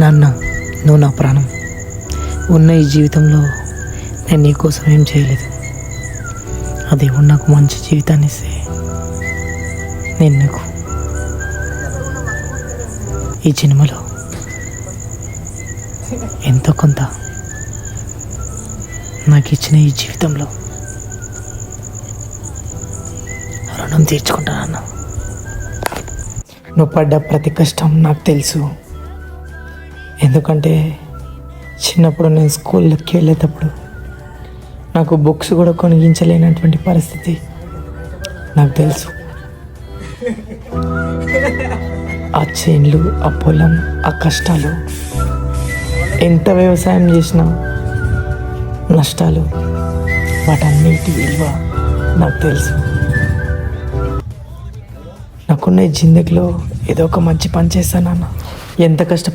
నాన్న, నువ్వు నా ప్రాణం. ఉన్న ఈ జీవితంలో నేను నీకోసం ఏం చేయలేదు. ఆ దేవుడు నాకు మంచి జీవితాన్ని ఇస్తే నేను నీకు ఈ జన్మలో ఎంతో కొంత నాకు ఇచ్చిన ఈ జీవితంలో రుణం తీర్చుకుంటానన్న. నువ్వు పడ్డ ప్రతి కష్టం నాకు తెలుసు. ఎందుకంటే చిన్నప్పుడు నేను స్కూల్కి వెళ్ళేటప్పుడు నాకు బుక్స్ కూడా కొనిగించలేనటువంటి పరిస్థితి నాకు తెలుసు. ఆ చేన్లు, ఆ పొలం, ఆ కష్టాలు, ఎంత వ్యవసాయం చేసినా నష్టాలు, వాటన్నిటి విలువ నాకు తెలుసు. నాకున్న ఈ జిందగీలో ఏదో ఒక మంచి పని చేస్తానన్న. ఎంత కష్టం